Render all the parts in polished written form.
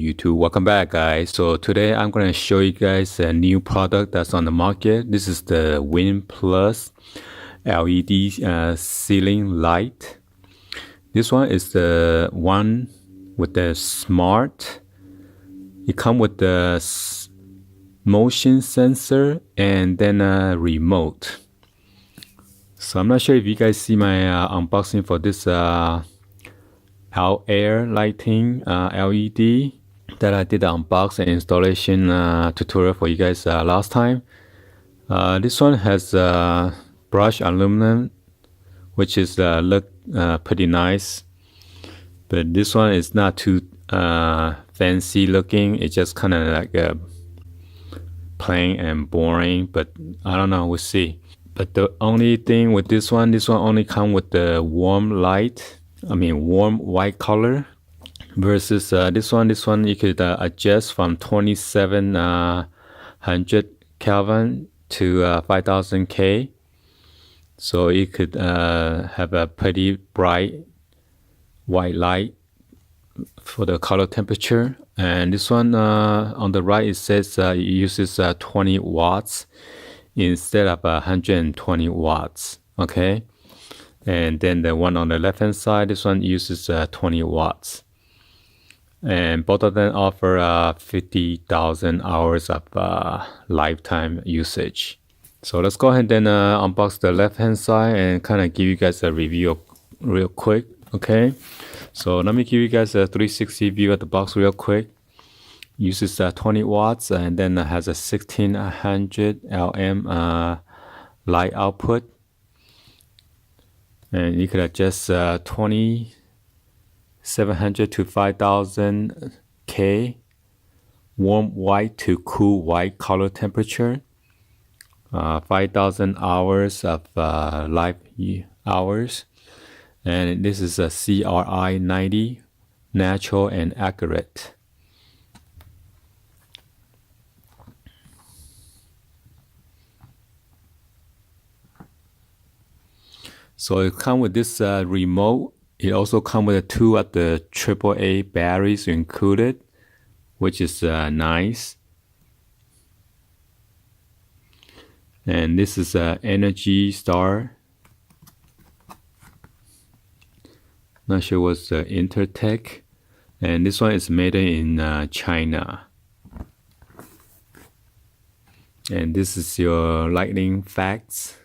YouTube. Welcome back, guys. So today I'm going to show you guys a new product that's on the market. This is the Win Plus LED ceiling light. This one is the one with the smart. It comes with the motion sensor and then a remote. So I'm not sure if you guys see my unboxing for this out air lighting LED that I did the unbox and installation tutorial for you guys last time. This one has brushed aluminum, which is look pretty nice, but this one is not too fancy looking. It's just kind of like plain and boring, but I don't know, we'll see. But the only thing with this one only comes with the warm white color, versus this one you could adjust from 2700 Kelvin to 5000 K. So you could have a pretty bright white light for the color temperature. And this one on the right, it says it uses 20 watts instead of 120 watts. Okay. And then the one on the left hand side, this one uses 20 watts. And both of them offer 50,000 hours of lifetime usage. So let's go ahead and unbox the left hand side and kind of give you guys a review real quick. Okay. So let me give you guys a 360 view of the box real quick. Uses 20 watts and then has a 1600 LM light output. And you could adjust 2700 to 5000 K, warm white to cool white color temperature, 5000 hours of life hours, and this is a CRI 90, natural and accurate. So it comes with this remote. It also comes with two of the AAA batteries included, which is nice. And this is Energy Star. Not sure what's Intertech. And this one is made in China. And this is your lightning facts.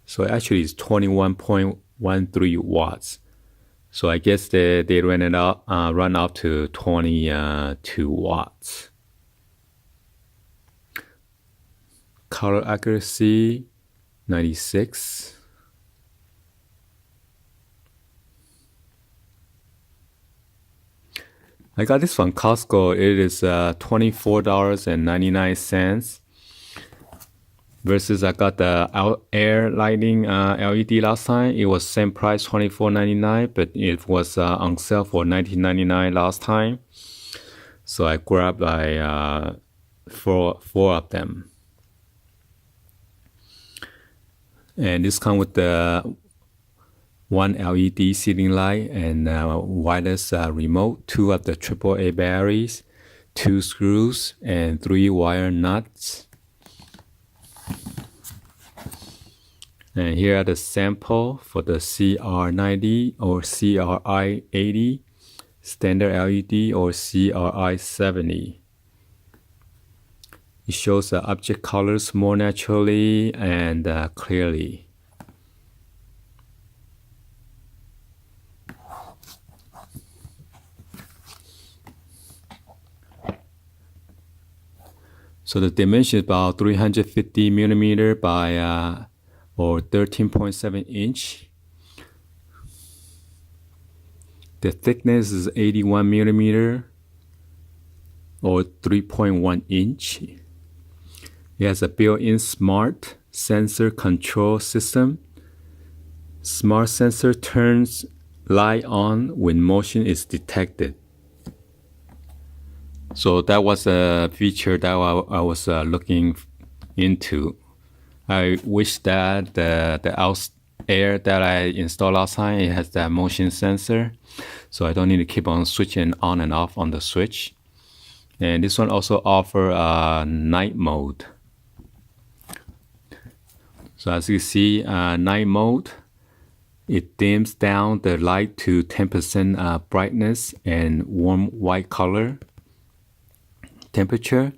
So actually it's 21.13 watts. So I guess they run out to 22 watts. Color accuracy 96. I got this from Costco. It is $24.99. Versus I got the out air lighting LED last time. It was same price, $24.99, but it was on sale for $19.99 last time. So I grabbed four of them. And this comes with the one LED ceiling light and wireless remote, two of the AAA batteries, 2 screws, and 3 wire nuts. And here are the sample for the CR90 or CRI80, standard LED or CRI70. It shows the object colors more naturally and clearly. So the dimension is about 350 millimeter by or 13.7 inch. The thickness is 81 millimeter or 3.1 inch. It has a built-in smart sensor control system. Smart sensor turns light on when motion is detected. So that was a feature that I was looking into. I wish that the Air that I installed last time, it has that motion sensor, so I don't need to keep on switching on and off on the switch. And this one also offers night mode. So as you see, night mode, it dims down the light to 10% brightness and warm white color. Temperature.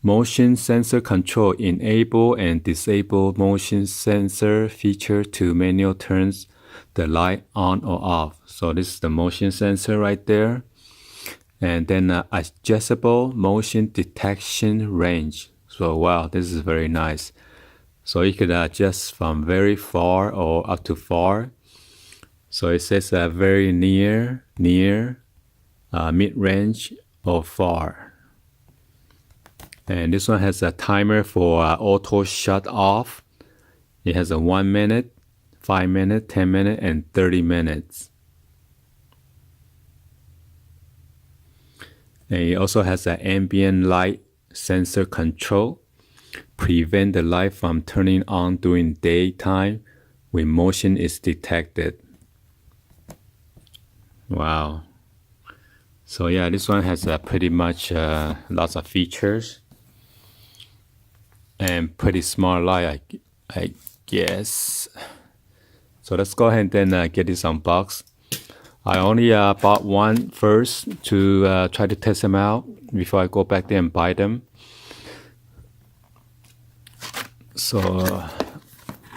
Motion sensor control. Enable and disable motion sensor feature to manual turns the light on or off. So this is the motion sensor right there. And then adjustable motion detection range. So wow, this is very nice. So you could adjust from very far or up to far. So it says very near, mid-range, or far. And this one has a timer for auto shut off. It has a 1 minute, 5 minutes, 10 minutes, and 30 minutes. And it also has an ambient light sensor control. Prevent the light from turning on during daytime when motion is detected. Wow. So yeah, this one has pretty much lots of features. And pretty smart light, I guess. So let's go ahead and then get this unboxed. I only bought one first to try to test them out before I go back there and buy them. So,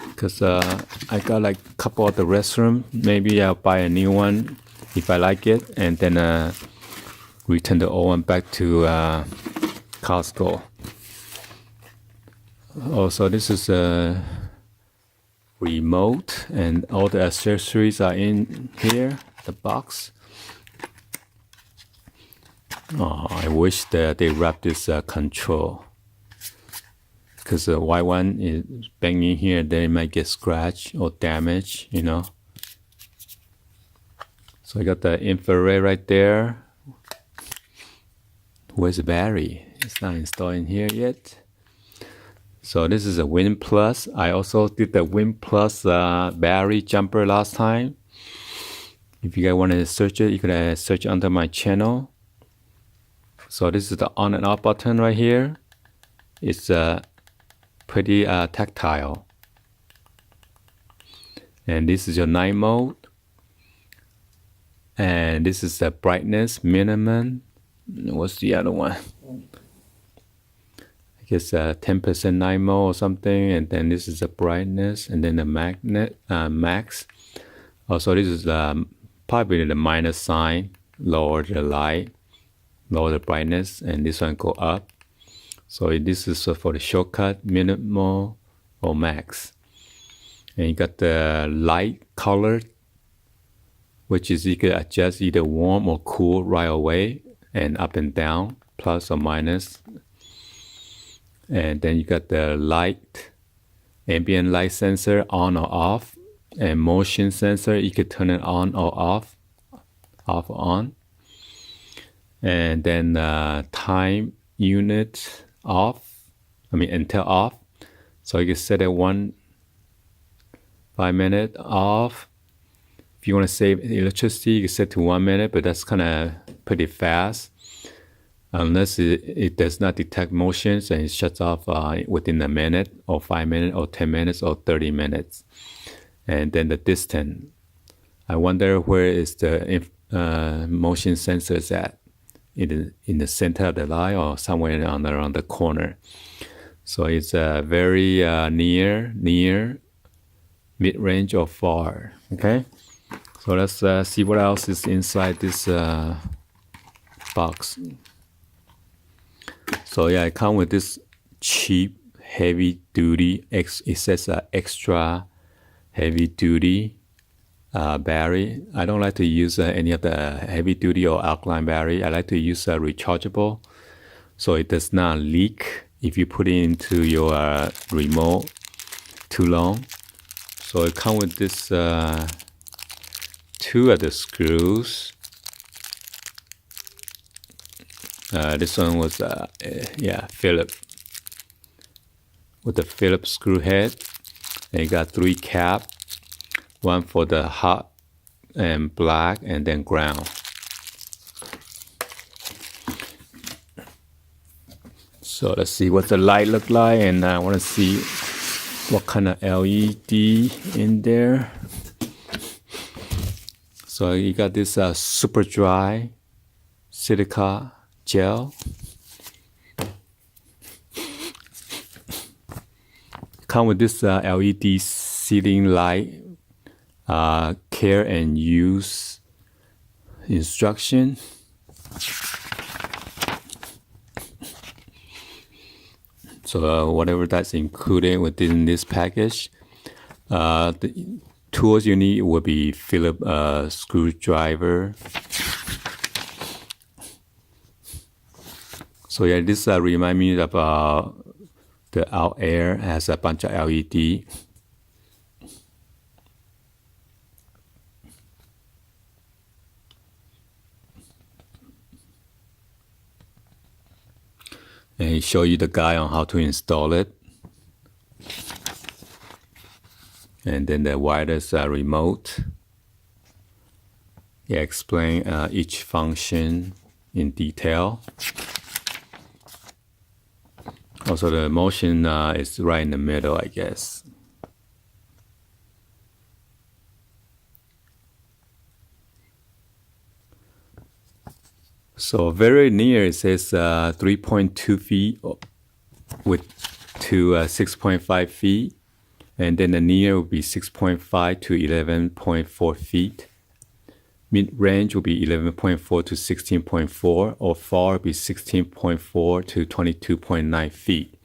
because I got like a couple at the restroom, maybe I'll buy a new one if I like it, and then return the old one back to Costco. Also, this is a remote, and all the accessories are in here, the box. Oh, I wish that they wrap this control. Because the white one is banging here, then it might get scratched or damaged, you know. So I got the infrared right there. Where's the battery? It's not installed in here yet. So this is a Win Plus. I also did the Win Plus battery jumper last time. If you guys want to search it, you can search under my channel. So this is the on and off button right here. It's pretty tactile. And this is your night mode. And this is the brightness minimum. What's the other one? I guess 10% night mode or something. And then this is the brightness. And then the max. Also, this is probably the minus sign. Lower the light, lower the brightness. And this one go up. So this is for the shortcut, minimal or max. And you got the light color, which is you can adjust either warm or cool right away, and up and down, plus or minus. And then you got the light, ambient light sensor on or off, and motion sensor, you could turn it on or off or on. And then time unit until off. So you can set it 5 minute off. If you want to save electricity, you can set to 1 minute, but that's kind of pretty fast. Unless it does not detect motions and it shuts off within a minute or 5 minutes or 10 minutes or 30 minutes. And then the distance. I wonder where is the motion sensors at. In the center of the light or somewhere around the corner. So it's very near, mid-range or far. Okay, so let's see what else is inside this box. So yeah, it comes with this cheap, heavy-duty. It says extra heavy-duty battery. I don't like to use any of the heavy duty or alkaline battery. I like to use rechargeable, so it does not leak if you put it into your remote too long. So it comes with this 2 of the screws. This one was Phillips with the Phillips screw head, and you got 3 cap. one for the hot and black, and then ground. So let's see what the light look like, and I want to see what kind of LED in there. So you got this super dry silica gel. Come with this LED ceiling light care and use instruction. So whatever that's included within this package, the tools you need will be Phillips screwdriver. So yeah, this remind me of the out air has a bunch of LED. And he show you the guide on how to install it. And then the wireless remote. Yeah, explain each function in detail. Also, the motion is right in the middle, I guess. So very near, it says 3.2 feet with to 6.5 feet. And then the near will be 6.5 to 11.4 feet. Mid-range will be 11.4 to 16.4, or far will be 16.4 to 22.9 feet.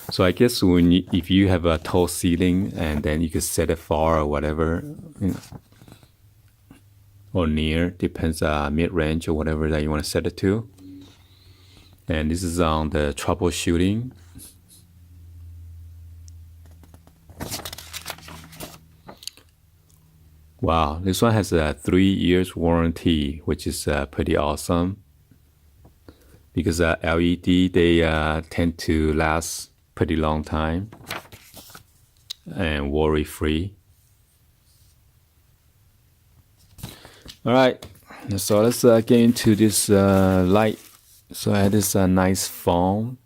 So I guess if you have a tall ceiling, and then you could set it far or whatever, or near, depends mid-range or whatever that you want to set it to. And this is on the troubleshooting. Wow, this one has a 3 years warranty, which is pretty awesome. Because LED, they tend to last pretty long time and worry-free. All right, so let's get into this light. So I had this nice foam.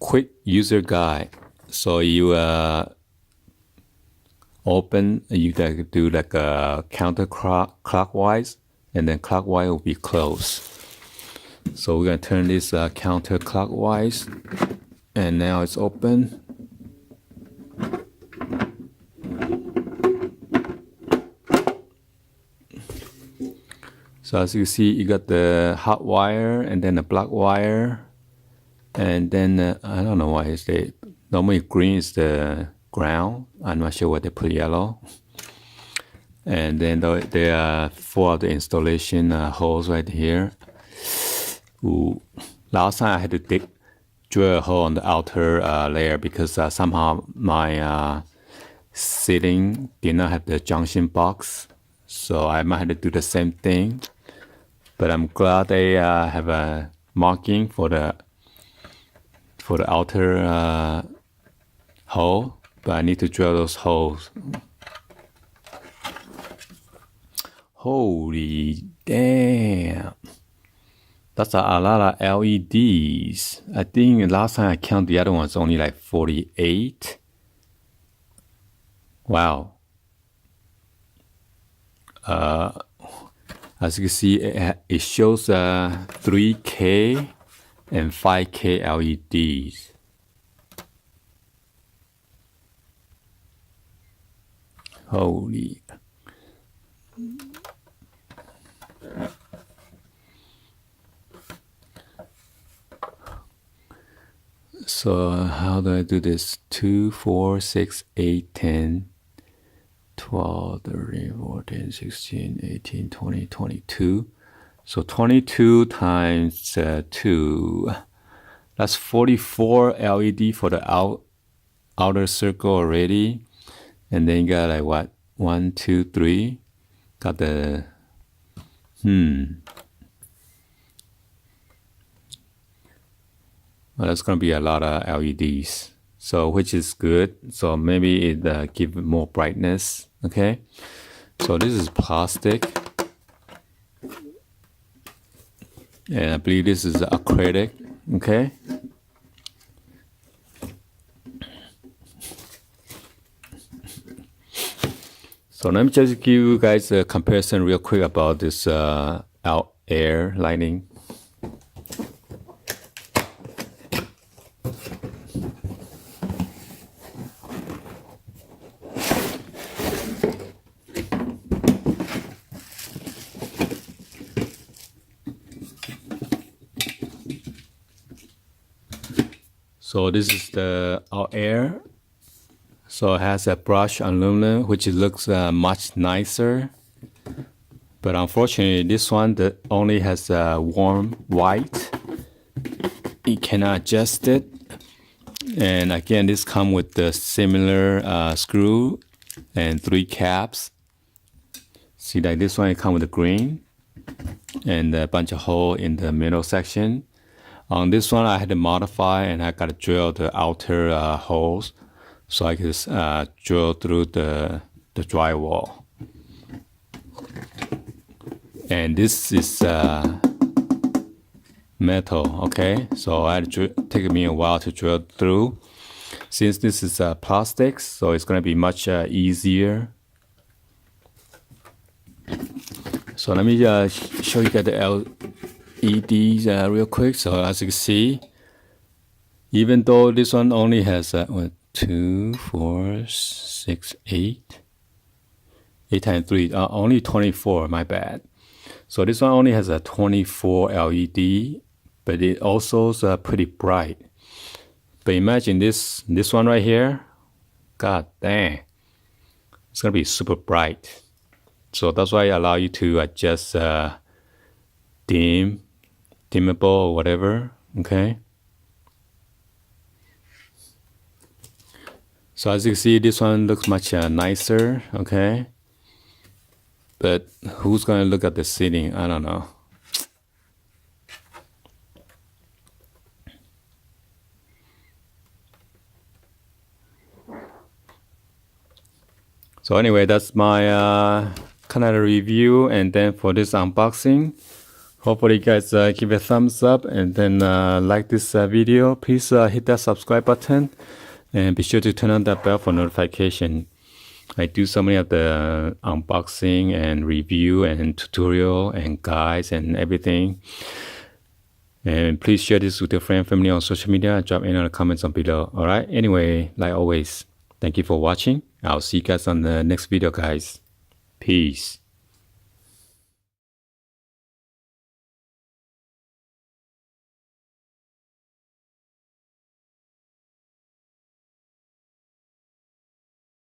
Quick user guide. So you open, you can do like a counterclockwise, and then clockwise will be closed. So we're gonna turn this counterclockwise, and now it's open. So as you can see, you got the hot wire and then the black wire. And then, I don't know why it's the, normally green is the ground. I'm not sure why they put yellow. And then there are 4 of the installation holes right here. Ooh. Last time I had to drill a hole on the outer layer because somehow my ceiling did not have the junction box. So I might have to do the same thing. But I'm glad they have a marking for the outer hole, but I need to drill those holes. Holy damn. That's a lot of LEDs. I think last time I counted the other ones only like 48. Wow. As you can see, it shows 3K and 5K LEDs. Holy. So how do I do this? 2, 4, 6, 8, 10, 12, 13, 14, 16, 18, 20, 22. So 22 times 2. That's 44 LED for the outer circle already. And then you got like what? 1, 2, 3. Got the Well, that's going to be a lot of LEDs. So, which is good. So maybe it give more brightness. Okay. So this is plastic. And I believe this is acrylic. Okay. So let me just give you guys a comparison real quick about this out air lighting. So this is the out air. So it has a brushed aluminum, which looks much nicer. But unfortunately, this one that only has a warm white. You cannot adjust it. And again, this comes with the similar screw and 3 caps. See, like this one, it comes with the green and a bunch of hole in the middle section. On this one, I had to modify, and I got to drill the outer holes so I could drill through the drywall. And this is metal, okay? So it took me a while to drill through. Since this is plastic, so it's going to be much easier. So let me show you guys the LEDs real quick. So as you can see, even though this one only has 2, 4, 6, 8 times 3, only 24, my bad. So this one only has a 24 LED, but it also is pretty bright. But imagine this one right here, god dang, it's gonna be super bright. So that's why I allow you to adjust dimmable or whatever, okay? So as you can see, this one looks much nicer, okay? But who's gonna look at the ceiling? I don't know. So anyway, that's my kind of review, and then for this unboxing, hopefully you guys give a thumbs up, and then like this video. Please hit that subscribe button, and be sure to turn on that bell for notification. I do so many of the unboxing and review and tutorial and guides and everything. And please share this with your friend, family on social media. Drop any other comments on below. All right. Anyway, like always, thank you for watching. I'll see you guys on the next video, guys. Peace.